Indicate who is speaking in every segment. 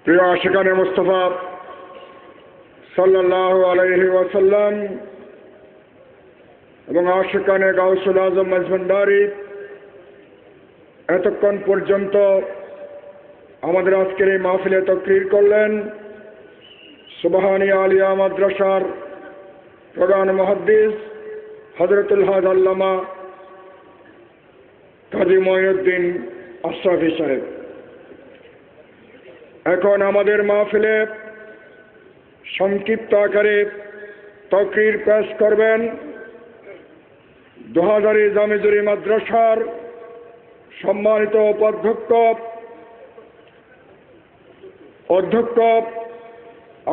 Speaker 1: প্রিয় আশিকানে মুস্তাফা সাল্লাল্লাহু আলাইহি ওয়াসাল্লাম এবং আশিকানে গাউসুল আজম মজভান্ডারি, এতক্ষণ পর্যন্ত আমাদের আজকের এই মাহফিলে তাকরীর করলেন সুবহানিয়া আলিয়া মাদ্রাসার প্রধান মুহাদ্দিস হযরতুল হাজ আল্লামা কাজী মঈনুদ্দিন আশরাফী সাহেব। এখন আমাদের মাহফিলে সংক্ষিপ্ত আকারে তাকরীর পেশ করবেন দোহাজারী জামিজুরি মাদ্রাসার সম্মানিত অধ্যক্ষ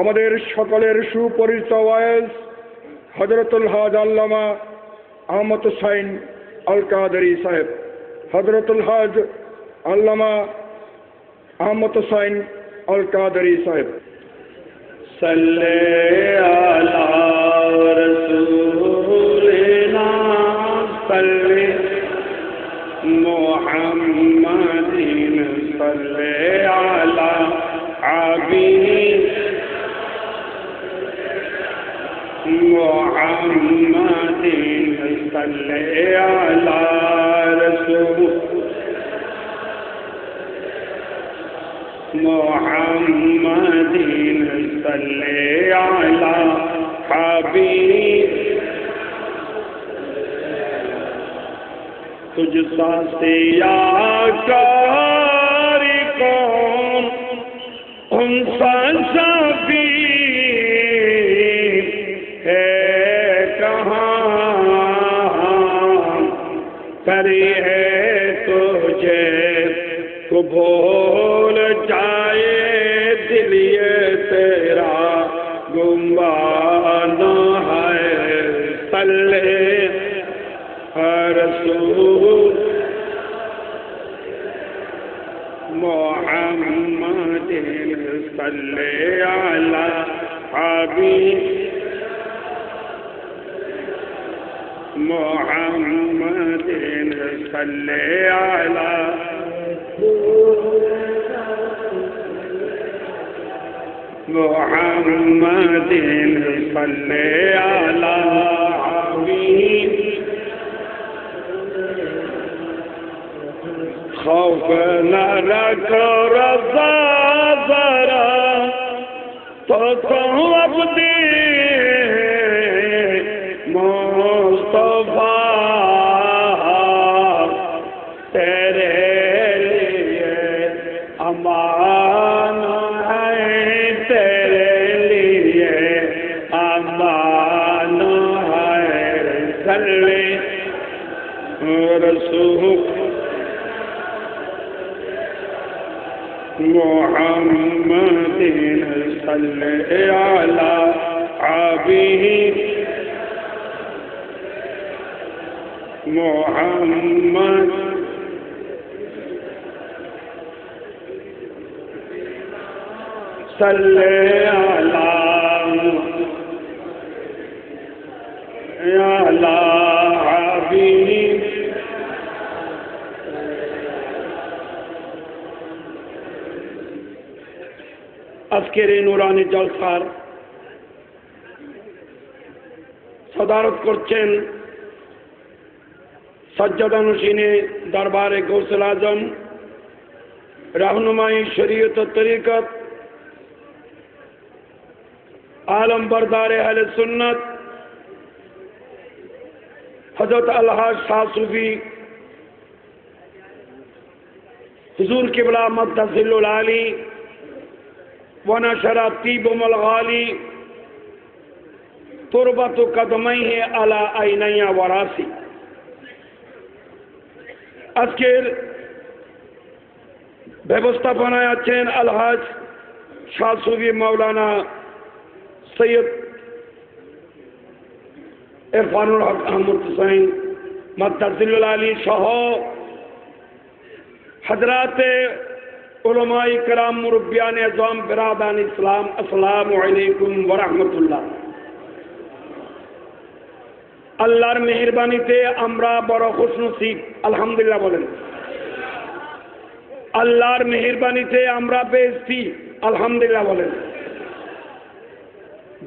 Speaker 1: আমাদের সকলের সুপরিচিত ওয়াইজ হযরতুল হাজ আল্লামা আহমদ হুসাইন আল কাদেরী সাহেব। হযরতুল হাজ আল্লামা আহমদ হুসাইন আল কাদেরী সাহেব।
Speaker 2: সাল্লি আলা রাসূলিনা সাল্লি মুহাম্মাদিন সাল্লি আলা হাবিব মুহাম্মাদিন সাল্লি আলা রাসূল মুহাম্মাদিন সাল্লি আলা হাবিব तुझसा सियाकारी कौन उनसा शफी है कहाँ करी है तुझे को भूल जाए दिल ये तेरा गुमान है सल्ले रसूल मुहम्मद सल्ले अला हबीब मुहम्मद सल्ले अला मुहम्मद सल्ले अला हबीब खौफ न रखो रज़ा ज़रा तो अब्दी मुस्तफ़ा तेरे लिए अमान है, तेरे लिए अमान है। सल्ले रसूल मुहम्मद सल्ले अला हबीब मुहम्मद सल्ले अला हबीब। আজকের এই নুরানি জলসার সদারত করছেন সজ্জাদানুশীনে দরবারে গৌসুল আজম রাহনুমাই শরীয়ত ও তরিকত आलम बरदार अहले सुन्नत हजरत अलहाज शाह सूफी हुजूर किबला मद्दसिल्लुल आली व नशरा तीबुल गाली तुरबत कदमैहि अला आइनैया वरासी। আজকের ব্যবস্থাপনায় আছেন আলহাজ শাহ সুফি মাওলানা সৈয়দ ইরফানুল হক আহমদ হুসাইন মাদ্দাসিল্লুল আলী সহ হযরতে উলামায়ে কেরাম মুরব্বিয়ানে আযম বিরাদান ইসলাম, আসসালামু আলাইকুম ওয়া রাহমাতুল্লাহ। আল্লাহর মেহেরবানিতে আমরা বড় খুশনসিব, আলহামদুলিল্লাহ বলেন। আল্লাহর মেহেরবানিতে আমরা পেয়েছি আলহামদুলিল্লাহ বলেন।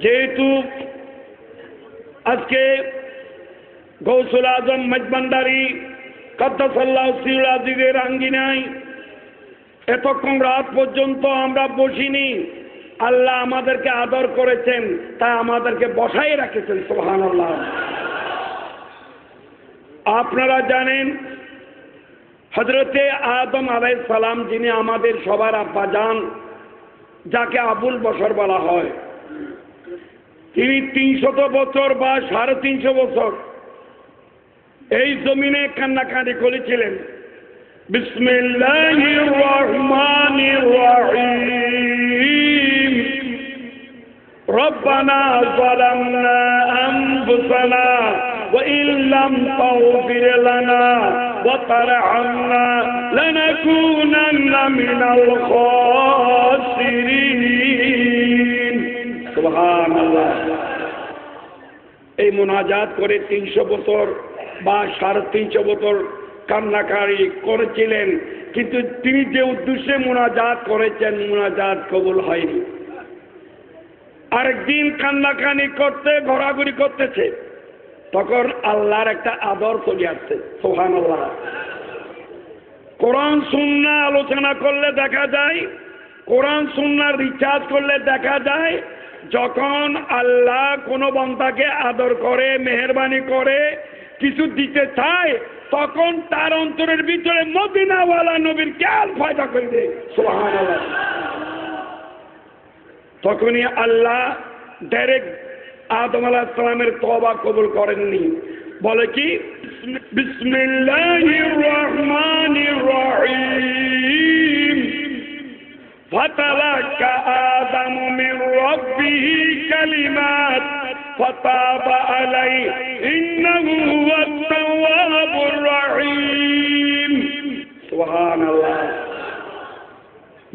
Speaker 2: যেহেতু আজকে গৌসুল আজম মজবান্ডারি কাদ্দাসাল্লাহু সিরুল আজিজের আঙ্গিনায় এতক্ষণ রাত পর্যন্ত আমরা বসিনি, আল্লাহ আমাদেরকে আদর করেছেন, তাই আমাদেরকে বসাই রাখেছেন। সুবহানাল্লাহ। আপনারা জানেন হযরতে আদম আলাইহিস সালাম, যিনি আমাদের সবার আব্বাজান, যাকে আবুল বশর বলা হয়, তিনি 300 বছর বা 350 বছর এই জমিনে কান্নাকাটি করেছিলেন। বিসমিল্লাহির রহমানির রহিম। রব্বানা যালামনা আনফুসানা ওয়া ইল্লাম তাগফির লানা ওয়া তারহামনা লানাকুনান্না মিনাল খাসিরিন। সুবহানাল্লাহ। এই মুনাজাত করে 300 বছর বা 350 বছর কান্নাকারি করেছিলেন, কিন্তু তিনি যে উদ্দেশ্যে মুনাজাত করেছেন, মুনাজাত কবুল হয়নি। আরেকদিন কান্নাকানি করতে ঘোরাঘুরি করতেছে, তখন আল্লাহর একটা আদর চলে আসছে। সুবহানাল্লাহ। কোরআন সুন্নাহ আলোচনা করলে দেখা যায়, কোরআন সুন্নাহ রিসার্চ করলে দেখা যায়, যখন আল্লাহ কোনো বান্দাকে আদর করে, মেহেরবানি করে, কিছু দিতে চায়, তখন তার অন্তরের ভিতরে মদিনাওয়ালা নবীর খেয়াল পয়দা করে দেয়। সুবহানাল্লাহ। তখনই আল্লাহ ডাইরেক্ট আদম আলাইহিস সালামের তওবা কবুল করেননি, বলে কি বিসমিল্লাহির রহমানির রহিম। ফাতালাক্কা আদামু মির রাব্বিহি কালিমাত ফাতাবা আলাইহি ইন্নাহু হুয়াত তাওয়াবুর রহিম। সুবহানাল্লাহ।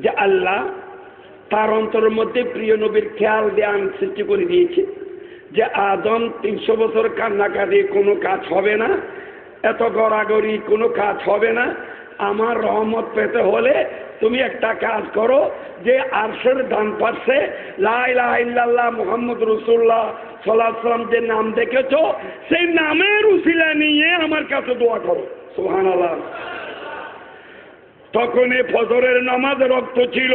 Speaker 2: যে আল্লাহ তার অন্তরের মধ্যে প্রিয় নবীর খেয়াল ধ্যান সৃষ্টি করে দিয়েছে, যে আদম 300 বছর কান্নাকাটি কোনো কাজ হবে না, এত গড়াগড়ি কোনো কাজ হবে না। আমার রহমত পেতে হলে তুমি একটা কাজ করো, যে আরশের ডান পাশে লা ইলাহা ইল্লাল্লাহ মুহাম্মদ রাসূলুল্লাহ সাল্লাল্লাহু আলাইহি ওয়াসাল্লাম যে নাম দেখেছো, সেই নামের উসিলা নিয়ে আমার কাছে দোয়া করো। সুবহানাল্লাহ। তখন ফজরের নামাজ রক্ত ছিল।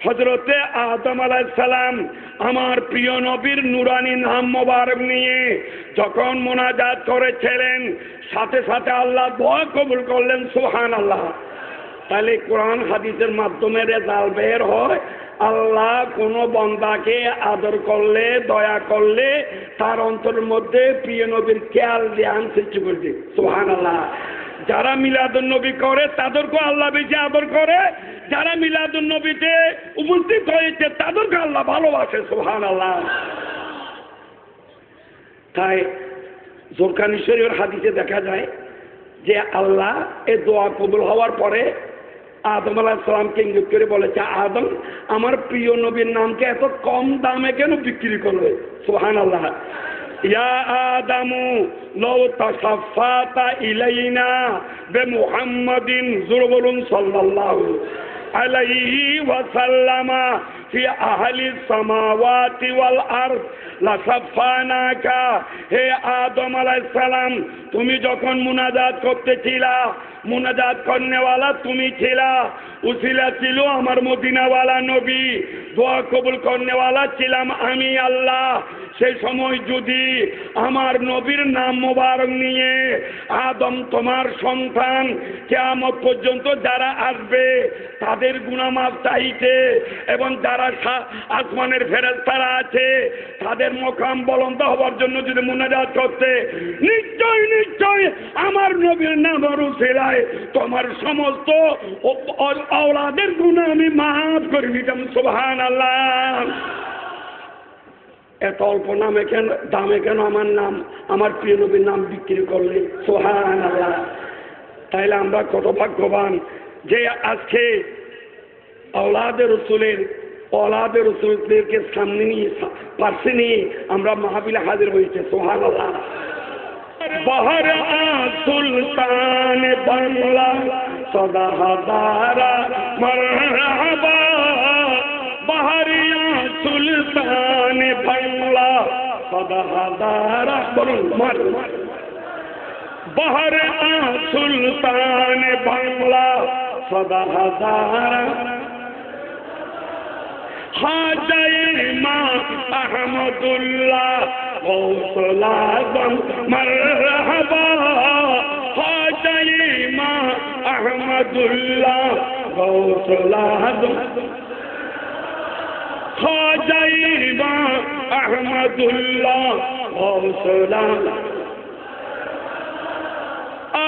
Speaker 2: হযরতে আদম আলাইহিস সালাম আমার প্রিয় নবীর নুরানি নাম মোবারক নিয়ে যখন মুনাজাত করেছিলেন, সাথে সাথে আল্লাহ দোয়া কবুল করলেন। সুবহানাল্লাহ। তাহলে কোরআন হাদিসের মাধ্যমে রেজাল্ট বের হয়, আল্লাহ কোনো বান্দাকে আদর করলে, দয়া করলে, তার অন্তরের মধ্যে প্রিয় নবীর খেয়াল ধ্যান সৃষ্টি করে দেয়। সুবহানাল্লাহ। যারা মিলাদুন নবী করে তাদেরকে আল্লাহ বেশি আদর করে, যারা মিলাদুন নবীতে উপস্থিত হয়েছে তাদেরকে আল্লাহ ভালোবাসে। সুবহানাল্লাহ। তাই জোরকানি শরীফের হাদিসে দেখা যায় যে আল্লাহ এই দোয়া কবুল হওয়ার পরে আদম আলাইহিস সালামকে ইঙ্গিত করে বলেছে, আদম আমার প্রিয় নবীর নামকে এত কম দামে কেন বিক্রি করবে? সুবহানাল্লাহ। ইয়া আদামু লাউ তাসাফাতা ইলাইনা বিমুহাম্মাদিন যুরবুলুন সাল্লাল্লাহু আলাইহি ওয়া সাল্লামা ফি আহলিস সামাওয়াতি ওয়াল আরদ লাসাফানাকা। হে আদম আলাইহিস সালাম, তুমি যখন মুনাজাত করতেছিলা, মুনাজাত করনেওয়ালা তুমি ছিলা, উসিলা ছিল আমার মদিনাওয়ালা নবী, দোয়া কবুল করনেওয়ালা ছিলাম আমি আল্লাহ। সেই সময় যদি আমার নবীর নাম মোবারক নিয়ে আদম তোমার সন্তান কিয়ামত পর্যন্ত যারা আসবে তাদের গুনাহ মাফ চাইতে, এবং যারা আসমানের ফেরেশতারা আছে তাদের মুকাম বুলন্দ হওয়ার জন্য যদি মুনাজাত করতে, নিশ্চয় নিশ্চয় আমার নবীর নামের উসিলায় তোমার সমস্ত আওলাদের গুনাহ আমি মাফ করে দিতাম। সুবহানাল্লাহ। এত অল্প নামে কেন, দামে কেন আমার নাম, আমার প্রিয় নবীর নাম বিক্রি করলে? সুবহানাল্লাহ। তাইলে আমরা কত ভাগ্যবান যে আজকে আওলাদের রসুলদেরকে সামনে নিয়ে, পাশে নিয়ে আমরা মাহফিলে হাজির হয়েছে। সুবহানাল্লাহ। বহর সুলতান বাংলা সদা হাজারা মারহাবা সদা হাজারা বলুন মার বাহারে সুলতান বাংলা সদা হাজারা হাজায়ে মা আহমদুল্লাহ গৌসুল আজম মারহাবা হাজায়ে মা আহমদুল্লাহ গৌসুল আজম হাজায়ে মা আহমদুল্লাহ গৌসুল আজম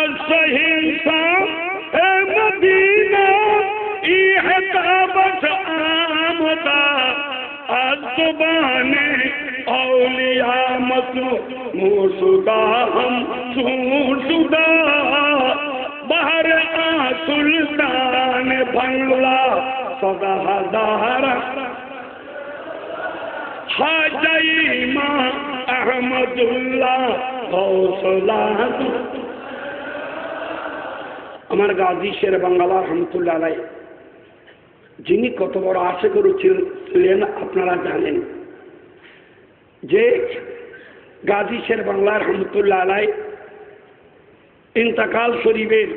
Speaker 2: असहिंसा है मदीना इहताबत आमदा अज़ुबाने औलिया मसमुसुदा हम सुसुदा बहर सुल्तान बंगला सदा हजारा हाजाई मां अहमदुल्लाह गौसुल आज़म আমার গাজী শের বাংলা রহমতুল্লাহ আলাই যিনি কত বড় আশা করেছিলেন আপনারা জানেন যে গাজী শের বাংলা রহমতুল্লাহ আলাই ইন্তেকাল শরীফের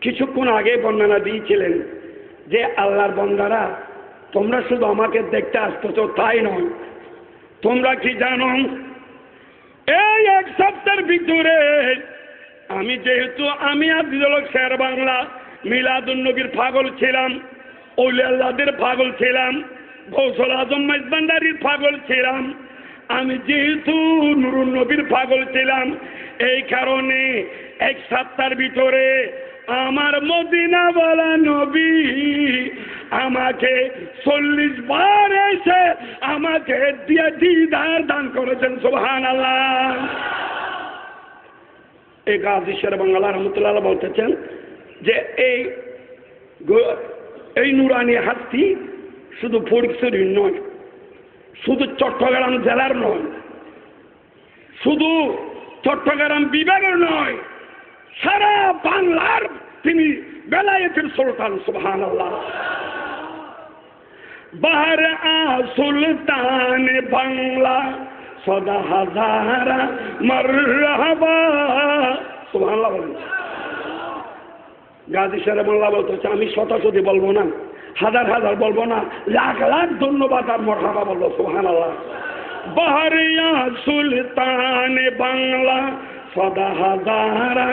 Speaker 2: কিছুক্ষণ আগে বর্ণনা দিয়েছিলেন যে আল্লাহর বান্দারা তোমরা শুধু আমাকে দেখতে আসতেছ তাই নয়, তোমরা কি জানো এই এক সপ্তাহের ভিতরে আমি যেহেতু আমি আজিজুল হক শের বাংলা মিলাদুন নবীর পাগল ছিলাম, ওলিয়া আল্লাহদের পাগল ছিলাম, গৌসুল আজম মাইজভান্ডারীর পাগল ছিলাম, আমি যেহেতু নুরুন নবীর পাগল ছিলাম, এই কারণে এক সপ্তাহের ভিতরে আমার মদিনাওয়ালা নবী আমাকে 40 বার এসে আমাকে দিয়ে দিদার দান করেছেন। সুবহানাল্লাহ। এই গাজী শের বাংলা রহমতুল্লাহ বলতেছেন যে এই নুরানি হাতটি শুধু ফরিদপুরের নয়, শুধু চট্টগ্রাম জেলার নয়, শুধু চট্টগ্রাম বিভাগের নয়, সারা বাংলার তিনি বেলায়েতের সুলতান। সুবহানাল্লাহ। বাহার সুলতান বাংলা সদা হাজারা মারহাবা। সুবহানাল্লাহ বলেন। গাজী শের বাংলা বলতেছে আমি শতাশতি বলবো না, হাজার হাজার বলবো না, লাখ লাখ ধন্যবাদ আর মারহাবা বলবো। সুবহানাল্লাহ। বাহারিয়া সুলতান বাংলা সদা হাজারা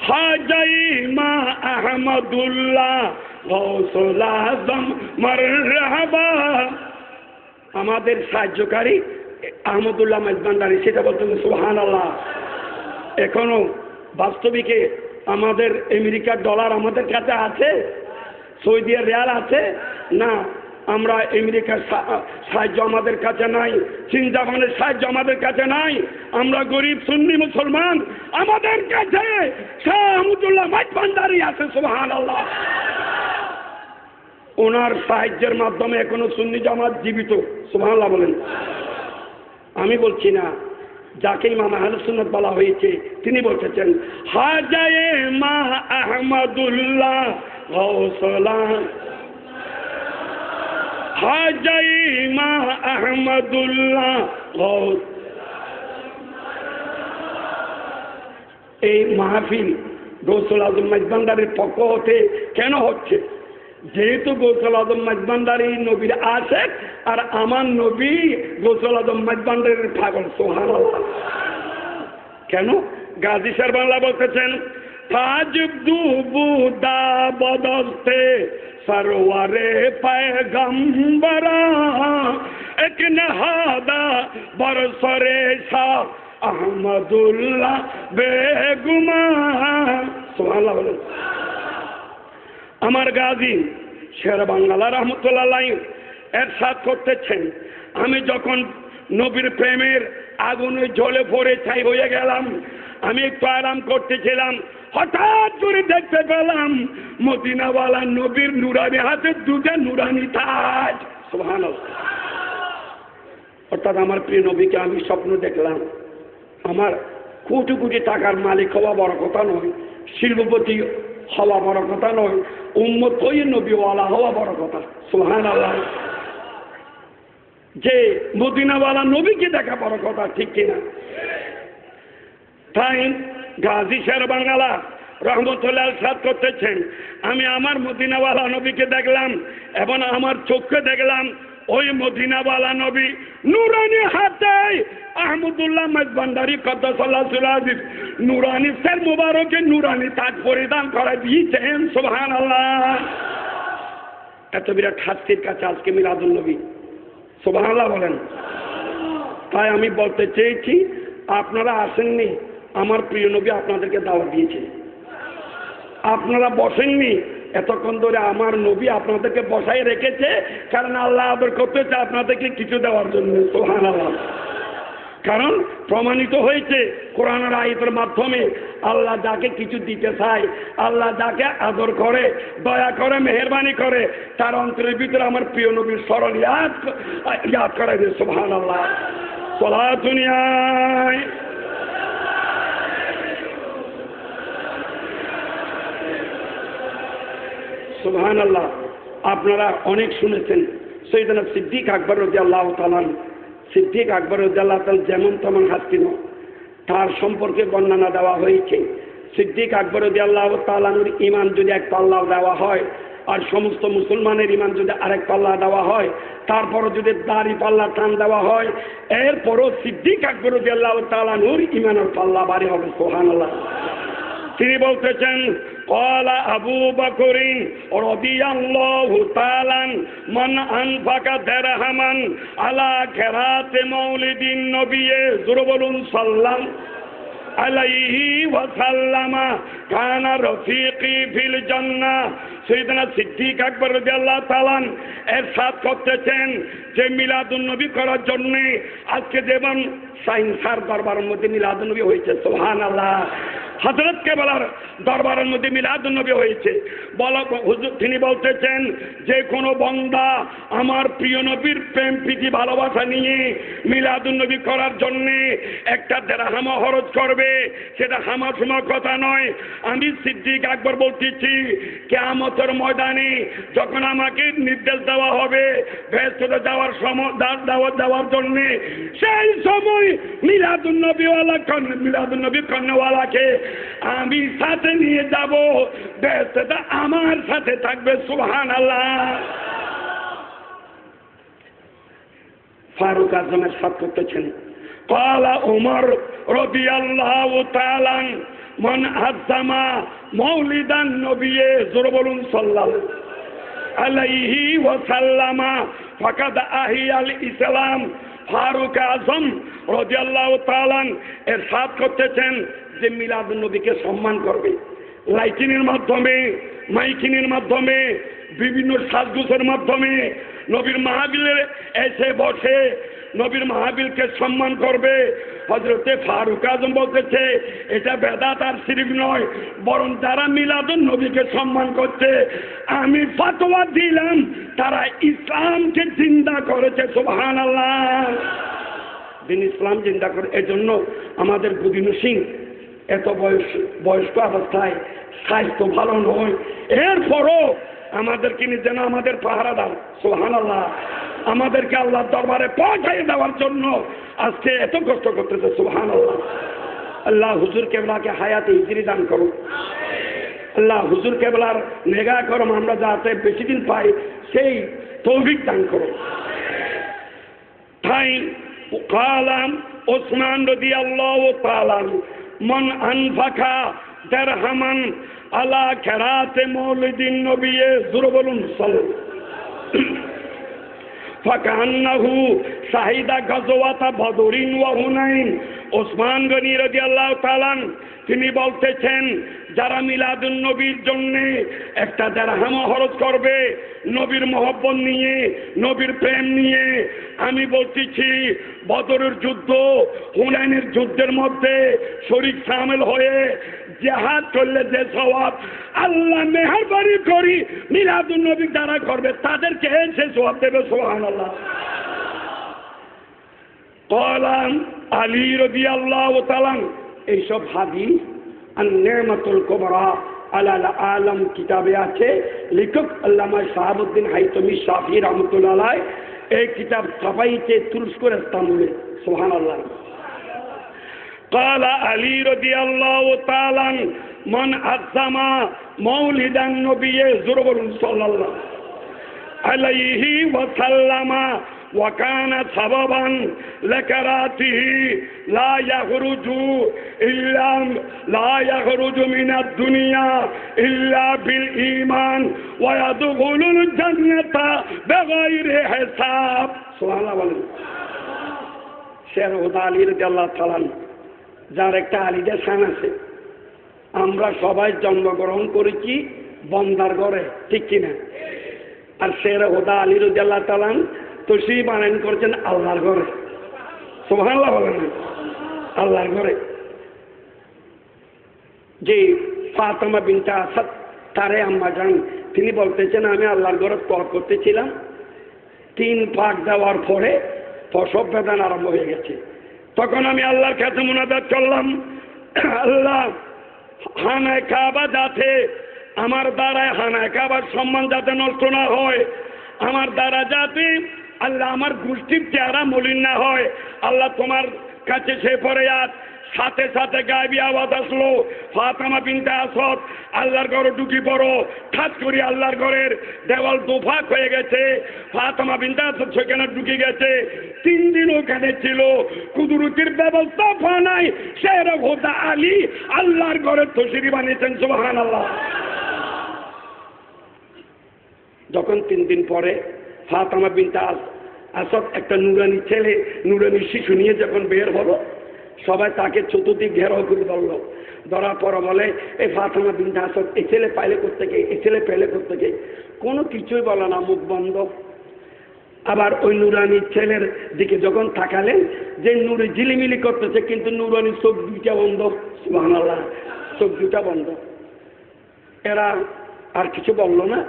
Speaker 2: হাজাই মা আহমদুল্লাহ গৌসুল আজম মারহাবা। আমাদের সাহায্যকারী আহমদুল্লাহ মাইজভান্ডারী, সেটা বলতেন। সুবহানাল্লাহ। এখনো বাস্তবিকে আমাদের আমেরিকার ডলার আমাদের কাছে আছে, সৌদি রিয়াল আছে না, আমরা আমেরিকার সাহায্য আমাদের কাছে নাই, চীন জাপানের সাহায্য আমাদের কাছে নাই, আমরা গরিব সুন্নি মুসলমান, আমাদের কাছে শাহ আহমদুল্লাহ মাইজভান্ডারী আছে। সুবহানাল্লাহ। ওনার সাহায্যের মাধ্যমে এখনো সুন্নি জামাত জীবিত। সুবহানাল্লাহ বলেন। আমি বলছি না, যাকে ইমাম আহলে সুন্নাত বলা হয়েছে তিনি বলতেছেন হাজায়ে মা আহমদুল্লাহ গৌসুল হাজায়ে মা আহমদুল্লাহ গৌস। এই মাহফিল গৌসুল আজম মাইজভান্ডারীর পক্ষ হতে কেন হচ্ছে? যেহেতু গৌসুল আজম মাইজভান্ডারী নবীর আশেক আর আমার নবী গৌসুল আজম মাইজভান্ডারীর পাগল। সুবহানাল্লাহ। কেন? গাজী শের বাংলা বলতেছেন তাজদুবুদা বদস্তে সরওয়ারে পয়গম্বরা এক নহাদা বরসরে শাহ আহমদুল্লাহ বেগুমা। সুবহানাল্লাহ বলেন। আমার গাজী শের বাংলা রহমতুল্লাহ এরশাদ করতেছেন আমি যখন নবীর প্রেমের আগুনে জ্বলে পড়ে ছাই হয়ে গেলাম, আমি একটু আরাম করতেছিলাম, হঠাৎ করে দেখতে পেলাম মদিনাওয়ালা নবীর নুরানি হাতে দুটো নুরানি তাজ। সুবহানাল্লাহ। অর্থাৎ আমার প্রিয় নবীকে আমি স্বপ্ন দেখলাম। আমার কোটি কোটি টাকার মালিক হওয়া বড় কথা নয়, শিল্পপতি হওয়া বড় কথা নয়, উম্মত হয়ে নবীওয়ালা হওয়া বড় কথা। সুবহানাল্লাহ। যে মদিনাওয়ালা নবীকে দেখা বড় কথা, ঠিক কিনা? তাই গাজী শের বাংলা রহমতুল্লাহ সাদ করতেছেন, আমি আমার মদিনাওয়ালা নবীকে দেখলাম এবং আমার চোখে দেখলাম ওই মদিনাওয়ালা নবী নুরানি হাতে আহমদুল্লাহ মজবান্ডারি কদ্দাসাল্লাহু আজিজ নুরানি সের মুবারকে নুরানি তাজ পরিধান করে দিয়েছেন। সুবহানাল্লাহ। এত বিরাট হাস্তির কাছে আজকে মিলাদুন নবী। সুবহানাল্লাহ বলেন। তাই আমি বলতে চেয়েছি, আপনারা আসেননি, আমার প্রিয় নবী আপনাদেরকে দাওয়াত দিয়েছে। আপনারা বসেননি, এতক্ষণ ধরে আমার নবী আপনাদেরকে বসাই রেখেছে, কারণ আল্লাহ আদর করতেছে আপনাদেরকে কিছু দেওয়ার জন্য। সুবহানাল্লাহ। কারণ প্রমাণিত হয়েছে কোরআনের আয়াতের মাধ্যমে, আল্লাহ যাকে কিছু দিতে চায়, আল্লাহ যাকে আদর করে, দয়া করে, মেহেরবানি করে, তার অন্তরের ভিতরে আমার প্রিয় নবীর স্মরণ ইয়াদ করে দেয়। সুবহানাল্লাহ। সালাত দুনিয়ায় সুবহানাল্লাহ। আপনারা অনেক শুনেছেন সৈয়দনা সিদ্দিক আকবর রাদিয়াল্লাহু তাআলা, সিদ্দিক আকবর রাদিয়াল্লাহু তাআলা যেমন তেমন হাস্তি নয়, তার সম্পর্কে বর্ণনা দেওয়া হয়েছে। সিদ্দিক আকবর রাদিয়াল্লাহু তাআলার ঈমান যদি এক পাল্লা দেওয়া হয়, আর সমস্ত মুসলমানের ঈমান যদি আরেক পাল্লা দেওয়া হয়, তারপরও যদি দাড়ি পাল্লা টান দেওয়া হয়, এরপরও সিদ্দিক আকবর রাদিয়াল্লাহু তাআলার ঈমানের পাল্লা ভারী হবে। সুবহানাল্লাহ। তিনি বলতেছেন, قال أبو بكر رضي الله تعالى من أنفق درهما على قراءة مولد النبي صلى عليه وسلم كان رفيقي في الجنة। সৈয়দনা সিদ্দিক আকবর রাদিয়াল্লাহু তাআলা ইরশাদ করতেছেন যে মিলাদুন নবী করার জন্য আজকে যেমন সাইন্সার দরবারের মধ্যে মিলাদুন নবী হয়েছে। সুবহানাল্লাহ। হযরত কেবলার দরবারের মধ্যে মিলাদুন নবী হয়েছে। হুজুর তিনি বলতেছেন যে কোনো বান্দা আমার প্রিয় নবীর প্রেম প্রীতি ভালোবাসা নিয়ে মিলাদুন নবী করার জন্য একটা দিরহাম খরচ করবে, সেটা হামাসুমা কথা নয়। আমি সিদ্দিক আকবর বলতেছি, কিয়ামতের ময়দানে যখন আমাকে নির্দেশ দেওয়া হবে বেহেশতে যাওয়ার সময় দাওয়াত দেওয়ার জন্য, সেই সময় মিলাদুন নবী কন্যাওয়ালাকে আমি সাথে নিয়ে যাব, বেহেশতে আমার সাথে থাকবে। সুবহানাল্লাহ। ফারুক আজমের সাথ করতেছেন, قال عمر رضي الله تعالى من عظم مولد النبي صلى الله عليه وسلم فقد أحيا الإسلام। ফারুক আজম রাদিয়াল্লাহু তাআলা ইরশাদ করতেছেন যে মিলাদুন নবীকে সম্মান করবে, লাইটিনের মাধ্যমে, মাইকিনের মাধ্যমে, বিভিন্ন সাজগোজের মাধ্যমে নবীর মাহফিলে এসে বসে নবীর মাহফিলকে সম্মান করবে। হযরতে ফারুক আজম বলতেছে এটা বেদাত আর শিরক নয়, বরং যারা মিলাদুন নবীকে সম্মান করছে আমি ফতোয়া দিলাম তারা ইসলামকে জিন্দা করেছে। সুবহানাল্লাহ। দিন ইসলাম জিন্দা করে। এজন্য আমাদের গুদিনু সিং এত বয়স্ক অবস্থায় স্বাস্থ্য ভালো নয়, এরপরও আমাদেরকে যেন আমাদের পাহারাদার, সুবহানাল্লাহ, আমাদেরকে আল্লাহর দরবারে পৌঁছাই দেওয়ার জন্য আজকে এত কষ্ট করতেছে। সুবহানাল্লাহ। আল্লাহ হুজুর কেবলাকে হায়াতে হিজরি দান করুন। আল্লাহ হুজুর কেবলার নেগা করম আমরা যাতে বেশি দিন পাই সেই তৌফিক দান করুন। তাই কালাম ওসমান রাদিয়াল্লাহু তাআলা মান আনফাকা দিরহামান আলা কিরাতে মাউলিদিন নবী ফাকান্নাহু শাহিদা গাজওয়াতা বদরিন ওয়া হুনাইন। ওসমান গনি রাদিয়াল্লাহু তাআলা তিনি বলতেছেন যারা মিলাদুন নবীর জন্য একটা দিরহাম খরচ করবে নবীর মহব্বত নিয়ে, নবীর প্রেম নিয়ে, আমি বলতেছি বদরের যুদ্ধ, হুনাইনের যুদ্ধের মধ্যে শরীক শামিল হয়ে জিহাদ করলে যে সওয়াব আল্লাহ মেহেরবানি করি মিলাদুন নবী যারা করবে তাদেরকে সে সওয়াব দেবে। সুবহানাল্লাহ। কলাম আলী রাদিয়াল্লাহু তাআলা এইসব হাদিস আন-নি'মাতুল কুবরা আলাল আলম কিতাবে আছে। লেখক আল্লামা শাহাবুদ্দিন হাইতমি শাফি রহমতুল্লাহ আলাইহি এই কিতাব ছাপাইছে তুরস্কের ইস্তাম্বুলে। সুবহানাল্লাহ। قال علي رضي الله تعالى من عظم مولد النبي صلى الله عليه وسلم وكان سببا لكراته لا يخرج من الدنيا إلا بالإيمان ويدخل الجنة بغير حساب. سبحان الله. শের হুদা আলী রাদিয়াল্লাহু তাআলা যার একটা আলীদের শান আছে। আমরা সবাই জন্মগ্রহণ করেছি বন্দার ঘরে, ঠিক কিনা? আর শের হুদা আলী রাদিয়াল্লাহু তাআলা তশরিফ বানান করছেন আল্লাহর ঘরে। সুবহানাল্লাহ বলেন। আল্লাহর ঘরে যে ফাতেমা বিনতে আসাদ তারে আম্মা জান তিনি বলতেছেন আমি আল্লাহর ঘরে তওয়াফ করতেছিলাম, 3 পাক দেওয়ার পরে প্রসব বেদনা আরম্ভ হয়ে গেছে। তখন আমি আল্লাহর কাছে মুনাজাত করলাম, আল্লাহ হানায়ে কাবা যাতে আমার দ্বারায় হানায়ে কাবার সম্মান যাতে নষ্ট না হয়, আমার দ্বারা যাতে আল্লাহ আমার গোষ্ঠীর চেহারা মলিন না হয়। আল্লাহ তোমার কাছে সে ফরিয়াদ। সাথে সাথে গায়েবী আওয়াজ আসলো, ফাতেমা বিনতে আসাদ আল্লাহর ঘরে ঢুকি পড়ো। ঠাট করে আল্লাহর ঘরের দেওয়াল দুফাক হয়ে গেছে, ফাতেমা বিনতে আসাদ সেখানে ঢুকে গেছে। 3 দিন ওখানে ছিল, কুদরতির ব্যবস্থা নাই। শের হুদা আলী আল্লাহর ঘরে তশরিফ বানিয়েছেন। সুবহানাল্লাহ। যখন 3 দিন পরে ফাতেমা বিনতে আসাদ একটা নুরানি ছেলে, নুরানি শিশু নিয়ে যখন বের হলো, সবাই তাকে চতুর্দিক ঘেরাও করে ধরলো। ধরার পর বলে এই ফাতেমা বিনতে আসাদ এই ছেলে পাইলে করতে গে, এই ছেলে পেলে করতে গে, কোনো কিছুই বলে না, মুখ বন্ধ। আবার ওই নুরানি ছেলের দিকে যখন তাকালেন, যে নূরে ঝিলিমিলি করতেছে, কিন্তু নুরানি চোখ 2টা বন্ধ। সুবহানাল্লাহ। চোখ 2টা বন্ধ। এরা আর কিছু বলল না।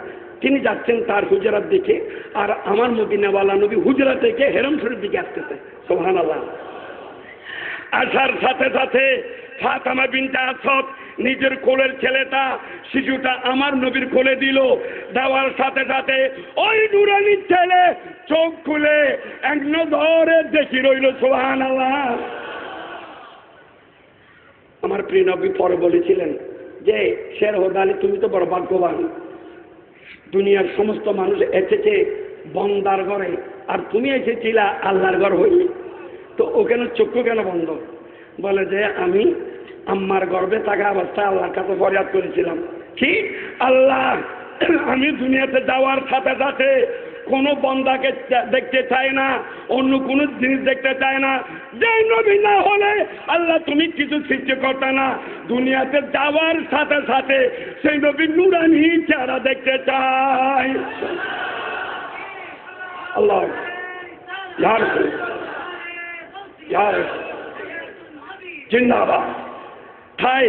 Speaker 2: তিনি যাচ্ছেন তার হুজরাত দিকে, আর আমার মদিনাওয়ালা নবী হুজরাত থেকে হেরম শরীফ দিকে আসতেছে। সুবহানাল্লাহ। আসার সাথে সাথে ফাতেমা বিনতে আসাদ নিজের কোলের ছেলেটা, শিশুটা আমার নবীর কোলে দিল। দেওয়ার সাথে সাথে ওই নুরানি ছেলে চোখ খুলে এক নজরে দেখি রইল। সুবহানাল্লাহ। আমার প্রিয় নবী পরে বলেছিলেন যে শের হুদা আলী তুমি তো বড় ভাগ্যবান, দুনিয়ার সমস্ত মানুষ এসেছে বন্দার ঘরে, আর তুমি এসেছিলা আল্লাহর ঘর হই, তো ওখানে চক্ষু কেন বন্ধ? বলে যে আমি আম্মার গর্ভে থাকা অবস্থায় আল্লাহর কাছে ফরিয়াদ করেছিলাম কি, আল্লাহ আমি দুনিয়াতে যাওয়ার সাথে সাথে কোনো বন্দাকে দেখতে চাই না, অন্য কোনো জিনিস দেখতে চাই না। যে নবী না হলে আল্লাহ তুমি কিছু সৃষ্টি করতে না। দুনিয়াতে যাওয়ার সাথে সাথে সেই নবী নুরানি চেহারা দেখতে চাই। আল্লাহ জিন্দাবাদ। তাই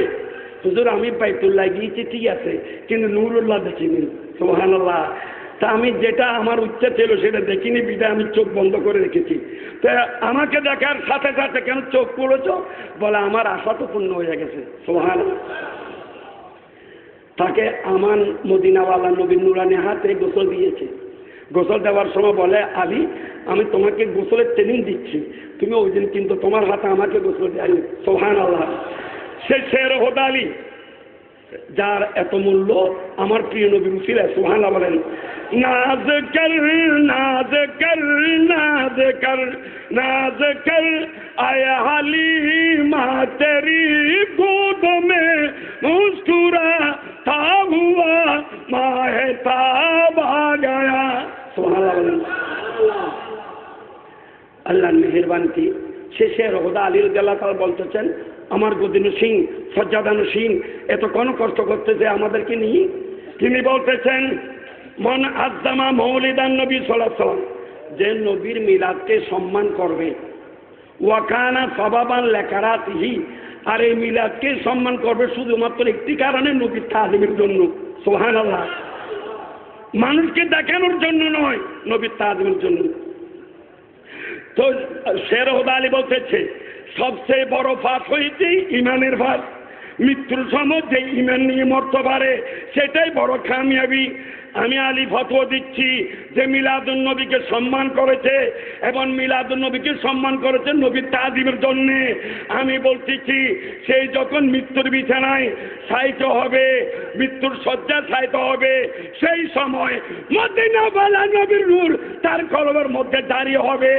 Speaker 2: হুজুর আমি বাইতুল্লাহ গিয়েছি ঠিক আছে, কিন্তু নূরুল্লাহ দেখিনি। সুবহানাল্লাহ। তা আমি যেটা আমার ইচ্ছা ছিল সেটা দেখিনি, বিদায় আমি চোখ বন্ধ করে রেখেছি। তো আমাকে দেখার সাথে সাথে কেন চোখ খুলেছ? বলে আমার আশা তো পূর্ণ হয়ে গেছে। সুবহানাল্লাহ। তাকে আমার মদিনাওয়ালা নবী নুরানি হাতে গোসল দিয়েছে। গোসল দেওয়ার সময় বলে আলী আমি তোমাকে গোসলের ট্রেনিং দিচ্ছি, তুমি ওই দিন কিন্তু তোমার হাতে আমাকে গোসল দেয়নি। সুবহানাল্লাহ। সে শের হুদা আলী যার এত মূল্য আমার প্রিয় নবী উসিলা। সুবহানাল্লাহ বলেন। নাজ কর নাজ কর নাজ কর নাজ কর আয় হালিমা তেরি গোদ মে মুস্কুরা তা হুয়া মাহতাব আ গয়া। সুবহানাল্লাহ বলেন। আল্লাহর মেহেরবানি শের হুদা আলী রাদিয়াল্লাহু তাআলা বলতেছেন আমার গদিনু সিং সজ্জাদানু সিং এত কোন কষ্ট করতেছে আমাদেরকে নিয়ে। তিনি বলতেছেন মান আযযামা মাউলিদান নবী সাল্লাল্লাহু আলাইহি ওয়াসাল্লাম, যে নবীর মিলাদকে সম্মান করবে, ওয়া কানা সাবাবান লিকারাতিহি, আর এই মিলাদকে সম্মান করবে শুধুমাত্র একটি কারণে, নবীর তাজিমের জন্য। সুবহানাল্লাহ। মানুষকে দেখানোর জন্য নয়, নবীর তাজিমের জন্য। তো শের হুদা আলী বলতেছে সবচেয়ে বড় ফাঁস হয়েছে ইমানের ফাঁস। মৃত্যুর সময় যে ইমান নিয়ে মরতে পারে সেটাই বড় কামিয়াবি। আমি আলী ফতোয়া দিচ্ছি যে মিলাদুন নবীকে সম্মান করেছে এবং মিলাদুন নবীকে সম্মান করেছে নবীর তাজিমের জন্য। আমি বলতেছি সেই যখন মৃত্যুর বিছানায় শায়িত হবে, মৃত্যুর শয্যা শায়িত হবে, সেই সময় মদিনাওয়ালা নবীর নূর তার কলবের মধ্যে দাঁড়িয়ে হবে।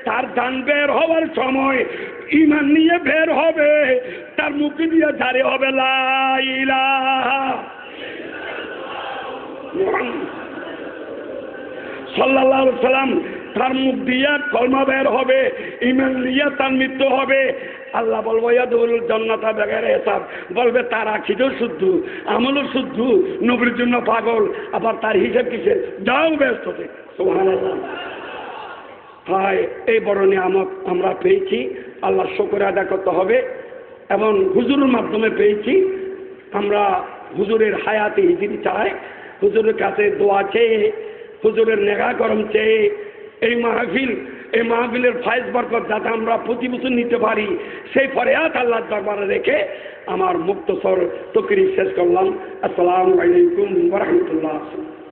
Speaker 2: তার জান বের হওয়ার সময় ঈমান নিয়ে বের হবে, তার মুখ দিয়ে দাঁড়িয়ে হবে লা ইলাহা সাল্লাল্লাহু আলাইহি সাল্লাম। তার মুখ দিয়ে কলমা বের হবে, ঈমান নিয়ে তার মৃত্যু হবে। আল্লাহ বলবো ইয়াদুল জান্নাতা বেগাইরে হিসাব, বলবে তার আকীদাও শুদ্ধ, আমলও শুদ্ধ, নবীর জন্য পাগল, আবার তার হিসাব কিসের, যাও ব্যস্ত থেকে। সুবহানাল্লাহ। হায়, এই বড় নিয়ামত আমরা পেয়েছি, আল্লাহ শুকর আদায় করতে হবে। এবং হুজুরের মাধ্যমে পেয়েছি। আমরা হুজুরের হায়াতে হিজরি চাই, হুজুরের কাছে দোয়া চেয়ে, হুজুরের নেগা করম চেয়ে এই মাহফিলের ফায়েজ বরকত যাতে আমরা প্রতি বছর নিতে পারি, সেই ফরিয়াদ আল্লাহর দরবারে রেখে আমার মুক্তসর তকরীর শেষ করলাম। আসসালামু আলাইকুম ওয়া রাহমাতুল্লাহ।